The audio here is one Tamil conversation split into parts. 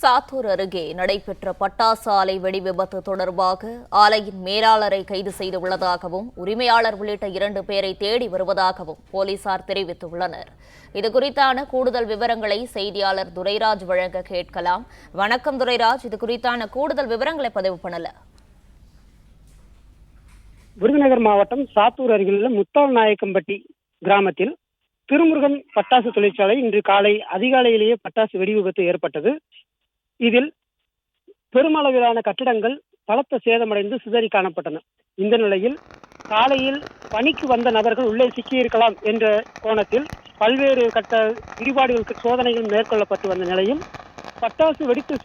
சாத்தூர் அருகே நடைபெற்ற பட்டாசு ஆலை வெடி விபத்து தொடர்பாக ஆலையின் மேலாளரை கைது செய்துள்ளதாகவும் உரிமையாளர் உள்ளிட்ட 2 பேரை தேடி வருவதாகவும் போலீசார் தெரிவித்துள்ளனர். இதுகுறித்தான கூடுதல் விவரங்களை செய்தியாளர் துரைராஜ் வழங்க கேட்கலாம். வணக்கம் துரைராஜ், இது குறித்தான கூடுதல் விவரங்களை பதிவு பண்ணல. விருதுநகர் மாவட்டம் சாத்தூர் அருகிலுள்ள முத்தால்நாயக்கம்பட்டி கிராமத்தில் திருமுருகன் பட்டாசு தொழிற்சாலை இன்று காலை அதிகாலையிலேயே பட்டாசு வெடி விபத்து ஏற்பட்டது. இதில் பெருமளவிலான கட்டிடங்கள் பலத்த சேதமடைந்து சிதறி காணப்பட்டன. இந்த நிலையில் காலையில் பணிக்கு வந்த நபர்கள் உள்ளே சிக்கியிருக்கலாம் என்ற கோணத்தில் பல்வேறு கட்ட இடிபாடுகளுக்கு சோதனைகள் மேற்கொள்ளப்பட்டு வந்த நிலையில் பட்டாசு வெடித்து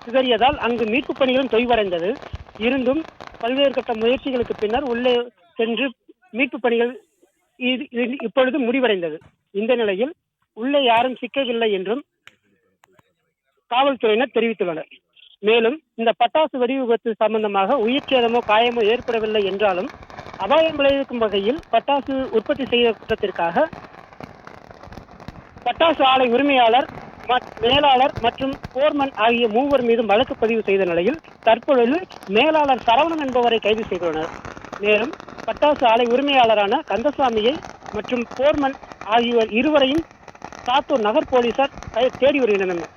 சிதறியதால் அங்கு மீட்பு பணிகளும் தொய்வடைந்தது. இருந்தும் பல்வேறு கட்ட முயற்சிகளுக்கு பின்னர் உள்ளே சென்று மீட்பு பணிகள் இப்பொழுது முடிவடைந்தது. இந்த நிலையில் உள்ளே யாரும் சிக்கவில்லை என்றும் காவல்துறையினர் தெரிவித்துள்ளனர். மேலும் இந்த பட்டாசு வெடி விபத்து சம்பந்தமாக உயிர் சேதமோ காயமோ ஏற்படவில்லை என்றாலும் அபாயம் விளைவிக்கும் வகையில் பட்டாசு உற்பத்தி செய்த குற்றத்திற்காக பட்டாசு ஆலை உரிமையாளர், மேலாளர் மற்றும் போர்மன் ஆகிய 3 மீதும் வழக்கு பதிவு செய்த நிலையில் தற்பொழுது மேலாளர் சரவணன் என்பவரை கைது செய்துள்ளனர். மேலும் பட்டாசு ஆலை உரிமையாளரான கந்தசாமியை மற்றும் போர்மன் ஆகியோர் இருவரையும் சாத்தூர் நகர் போலீசார் தேடி வருகின்றனர்.